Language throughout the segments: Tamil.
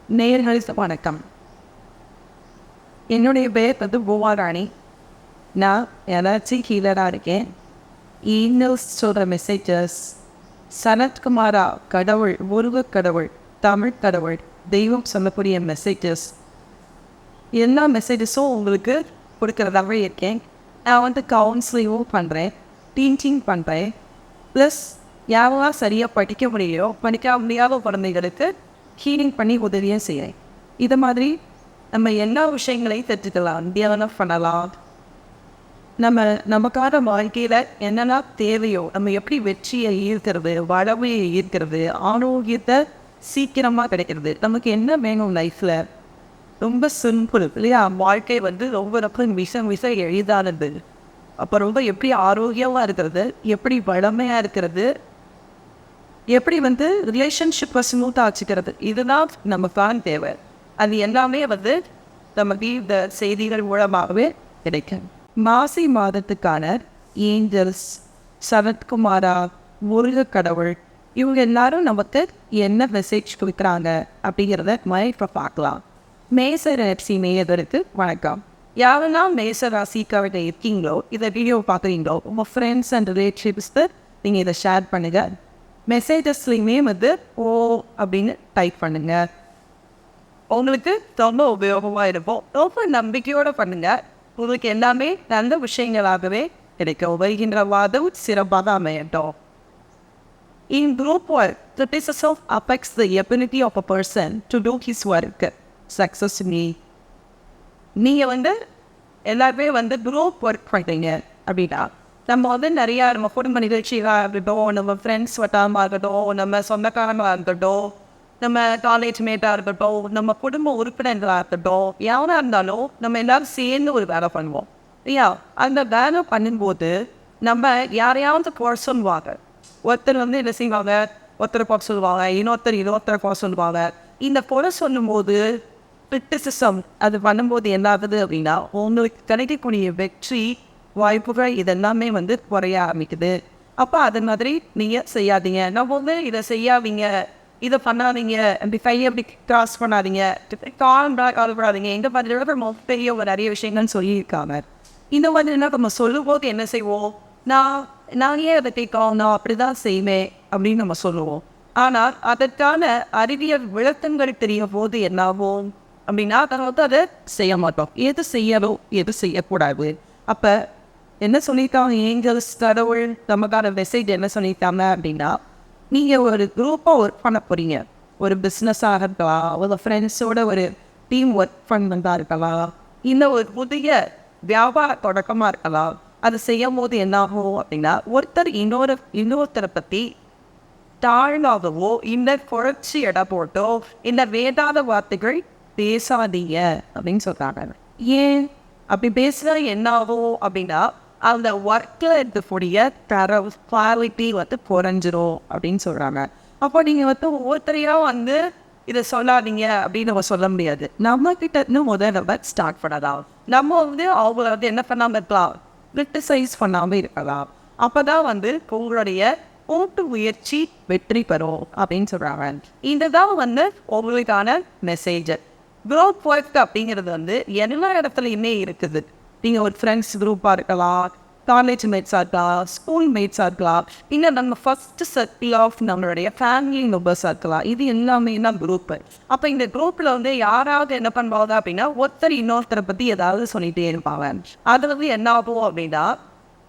நேயர்களுக்கு வணக்கம். என்னுடைய பெயர் பூமாராணி. நான் எனர்ஜி ஹீலராக இருக்கேன். ஈமெயில்ஸ் சொல்கிற மெசேஜஸ், சனத்குமாரா கடவுள், முருகக் கடவுள், தமிழ் கடவுள், தெய்வம் சொல்லக்கூடிய மெசேஜஸ், எல்லா மெசேஜஸும் உங்களுக்கு கொடுக்குறதாகவே இருக்கேன். நான் கவுன்சிலிங்கும் பண்ணுறேன், டீச்சிங் பண்ணுறேன். ப்ளஸ் யாரெல்லாம் சரியாக படிக்க முடியலையோ, படிக்க முடியாத குழந்தைகளுக்கு ஹீலிங் பண்ணி உதவியும் செய்கிறேன். இது மாதிரி நம்ம எல்லா விஷயங்களையும் தெரிஞ்சுக்கலாம், தியானம் பண்ணலாம். நமக்கான வாழ்க்கையில் என்னெல்லாம் தேவையோ, நம்ம எப்படி வெற்றியை ஈர்க்கிறது, வளமையை ஈர்க்கிறது, ஆரோக்கியத்தை சீக்கிரமாக கிடைக்கிறது, நமக்கு என்ன வேணும் லைஃப்பில், ரொம்ப சிம்பிள் இல்லையா? வாழ்க்கை ரொம்ப மிக எளிதானது. அப்போ ரொம்ப எப்படி ஆரோக்கியமாக இருக்கிறது, எப்படி வளமையாக இருக்கிறது, எப்படி ரிலேஷன்ஷிப்பை ஸ்மூத்தாக வச்சுக்கிறது, இதுதான் நமக்கான தேவை. அது எல்லாமே நமக்கு இந்த செய்திகள் மூலமாகவே கிடைக்கும். மாசி மாதத்துக்கான ஏஞ்சல்ஸ், சனத்குமாரா, முருகக் கடவுள், இவங்க எல்லாரும் நமக்கு என்ன மெசேஜ் கொடுக்குறாங்க அப்படிங்கிறத இப்போ பார்க்கலாம். மேச ராசி நேயர்களுக்கு வணக்கம். யாரெல்லாம் மேச ராசிக்காக இருக்கீங்களோ, இதை வீடியோ பார்க்குறீங்களோ, உங்கள் ஃப்ரெண்ட்ஸ் அண்ட் ரிலேட்டிவ்ஸ்க்கு நீங்கள் இதை ஷேர் பண்ணுங்கள். மெசேஜஸ்லையுமே ஓ அப்படின்னு டைப் பண்ணுங்கள். உங்களுக்கு ரொம்ப உபயோகமாக இருக்கும். ரொம்ப நம்பிக்கையோடு பண்ணுங்கள். உங்களுக்கு எல்லாமே நல்ல விஷயங்களாகவே கிடைக்கும். வருகின்ற வாதம் சிறப்பாக தான் அமையட்டும். In group work, the basis of affects the ability of a person to do his work successfully. நீங்கள் எல்லாருமே குரூப் ஒர்க் பண்ணுறீங்க அப்படின்னா, நம்ம நிறையா நம்ம குடும்ப நிகழ்ச்சிகளாக இருக்கட்டும், நம்ம ஃப்ரெண்ட்ஸ் வட்டாரமாக இருக்கட்டும், நம்ம சொந்தக்காரங்களாக இருக்கட்டும், நம்ம காலேஜ் மேட்டாக இருக்கட்டும், நம்ம குடும்ப உறுப்பினர்களாக இருக்கட்டும், யாராக இருந்தாலும் நம்ம எல்லோரும் சேர்ந்து ஒரு வேலை பண்ணுவோம் இல்லையா? அந்த வேலை பண்ணும்போது நம்ம யாரையாவது போட சொல்லுவாங்க. ஒருத்தர் என்ன செய்வாங்க, ஒருத்தரை போட சொல்லுவாங்க, இன்னொருத்தரை போட சொல்லுவாங்க. இந்த போட சொல்லும்போது கிரிட்டிசிசம் அது பண்ணும்போது என்ன ஆகுது அப்படின்னா, உங்களுக்கு கிடைக்கக்கூடிய வெற்றி வாய்ப்புகள் இதெல்லாமே குறைய ஆரம்பிக்குது. அப்போ அது மாதிரி நீங்கள் செய்யாதீங்க. நம்ம இதை செய்யாதீங்க, இதை பண்ணாதீங்க, அப்படி கிராஸ் பண்ணாதீங்க, கால்படாதீங்க, இந்த மாதிரி பெரிய ஒரு நிறைய விஷயங்கள்னு சொல்லியிருக்காங்க. இந்த மாதிரினா நம்ம சொல்லும்போது என்ன செய்வோம், நான் ஏன் அதை கேட்கலாம், நான் அப்படி தான் செய்வேன் அப்படின்னு நம்ம சொல்லுவோம். ஆனால் அதற்கான அறிவியல் விளக்கங்கள் தெரியும் போது என்னாகும் அப்படின்னா, அதை செய்ய மாட்டோம். எது செய்யணும், எது செய்யக்கூடாது. அப்போ என்ன சொல்லியிருக்காங்க ஏஞ்சல்ஸ், கடவுள் நமக்கான மெசேஜ் என்ன சொல்லியிருக்காங்க அப்படின்னா, நீங்கள் ஒரு குரூப்பாக ஒர்க் பண்ண போகிறீங்க. ஒரு பிஸ்னஸாக இருக்கலாம், ஒரு ஃப்ரெண்ட்ஸோட ஒரு டீம் ஒர்க் பண்ணதாக இருக்கலாம், இல்லை ஒரு புதிய வியாபார தொடக்கமாக இருக்கலாம். அது செய்யும் போது என்னாகும் அப்படின்னா, ஒருத்தர் இன்னொருத்தரை பற்றி தாழ்வாகவோ இல்லை குறைச்சி இடம் போட்டோ இல்லை வேதாத வார்த்தைகள் பேசாதீங்க அப்படின்னு சொல்கிறாங்க. ஏன் அப்படி பேசுனா என்ன ஆகும் அப்படின்னா, அந்த ஒர்க்கில் இருக்கக்கூடிய குவாலிட்டி குறைஞ்சிரும் அப்படின்னு சொல்கிறாங்க. அப்போ நீங்கள் ஒவ்வொருத்தரையாக இதை சொல்லாதீங்க அப்படின்னு நம்ம சொல்ல முடியாது. நம்மக்கிட்ட இருந்து முதல்ல ஸ்டார்ட் பண்ணலாம். நம்ம அவங்கள என்ன பண்ணாமல் இருக்கலாம், கிரிட்டிசைஸ் பண்ணாமல் இருக்கலாம். அப்போ தான் உங்களுடைய கூட்டு முயற்சி வெற்றி பெறும் அப்படின்னு சொல்கிறாங்க. இதுதான் உங்களுக்கான மெசேஜ். குரூப் ஒர்க் அப்படிங்கிறது எல்லா இடத்துலையுமே இருக்குது. நீங்கள் ஒரு ஃப்ரெண்ட்ஸ் குரூப்பாக இருக்கலாம், காலேஜ் மேட்ஸாக இருக்கலாம், ஸ்கூல் மேட்ஸாக இருக்கலாம், இல்லை நம்ம ஃபஸ்ட்டு சர்க்கிள் ஆஃப் நம்மளுடைய ஃபேமிலி மெம்பர்ஸாக இருக்கலாம். இது எல்லாமே தான் குரூப்பு. அப்போ இந்த குரூப்பில் யாராவது என்ன பண்ணுவாங்க அப்படின்னா, ஒருத்தர் இன்னொருத்தரை பற்றி ஏதாவது சொல்லிகிட்டே இருப்பாங்க. அது என்ன ஆகும் அப்படின்னா,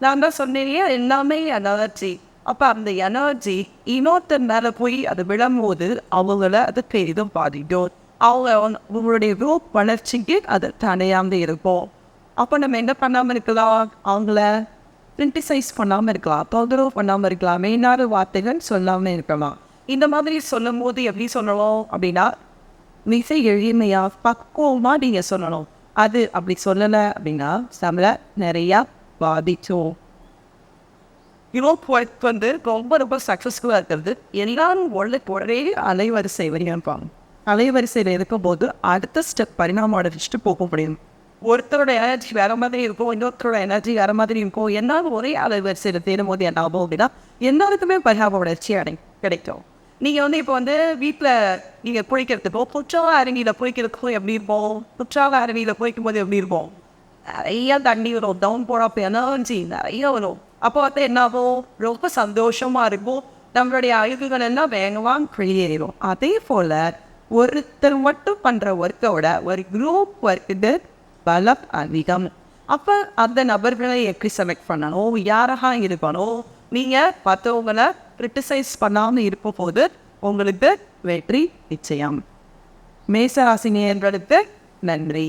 நான் தான் சொன்னேனே எல்லாமே எனர்ஜி. அப்போ அந்த எனர்ஜி இன்னொருத்தர் மேலே போய் அது விழும்போது அவங்கள அது பெரிதும் பாதிக்கும். உங்களுடைய குரூப் வளர்ச்சிக்கு அது தடையாமல் இருக்கும். அப்போ நம்ம என்ன பண்ணாமல் இருக்கலாம், அவங்கள கிரிட்டிசைஸ் பண்ணாமல் இருக்கலாம், தொந்தரவு பண்ணாமல் இருக்கலாம், மெயினான வார்த்தைகள் சொல்லாமல் இருக்கலாம். இந்த மாதிரி சொல்லும் போது எப்படி சொல்லணும் அப்படின்னா, மிக எளிமையாக பக்குவமாக நீங்கள் சொல்லணும். அது அப்படி சொல்லலை அப்படின்னா நம்மளை நிறையா பாதிச்சோம். குரூப் ஒர்க் ரொம்ப சக்ஸஸ்ஃபுல்லாக இருக்கிறது. எல்லாரும் ஒரே அலைவரிசை இருப்பாங்க. அலைவரிசையில் இருக்கும்போது அடுத்த ஸ்டெப் பரிணாமம் அடைச்சிட்டு போக முடியும். ஒருத்தரோட எனர்ஜி வேறு மாதிரி இருக்கும், இன்னொருத்தரோட எனர்ஜி வேறு மாதிரி இருக்கும். எல்லாரும் ஒரே அலைவரிசையில் தேடும் போது என்ன ஆகும் அப்படின்னா, எல்லாருக்குமே பரிணாம வளர்ச்சி கிடைக்கும். நீங்கள் வந்து இப்போ வந்து வீட்டில் நீங்கள் குளிக்கிறதுக்கோ குற்றால அருவியில் குளிக்கிறதுக்கோ எப்படி இருப்போம்? குற்றால அருவியில் குளிக்கும்போது எப்படி இருப்போம்? நிறைய தண்ணி வரும், டவுன் போகிறப்ப எனர்ஜி நிறைய வரும். அப்போ வந்து என்ன ஆகும்? ரொம்ப சந்தோஷமாக இருக்கும். நம்மளுடைய அழுகுகள் எல்லாம் வேகமாக வெளியேறும். அதே போல் ஒருத்தர் மட்டும் பண்ணுற ஒர்க்கை விட ஒரு குரூப் ஒர்க்குக்கு பலம் அதிகம். அப்போ அந்த நபர்களை எப்படி செலக்ட் பண்ணணும், யாராக இருக்கணும், நீங்கள் மற்றவங்களை கிரிட்டிசைஸ் பண்ணாமல் இருக்கும் போது உங்களுக்கு வெற்றி நிச்சயம். மேசராசி நேயர்களுக்கு நன்றி.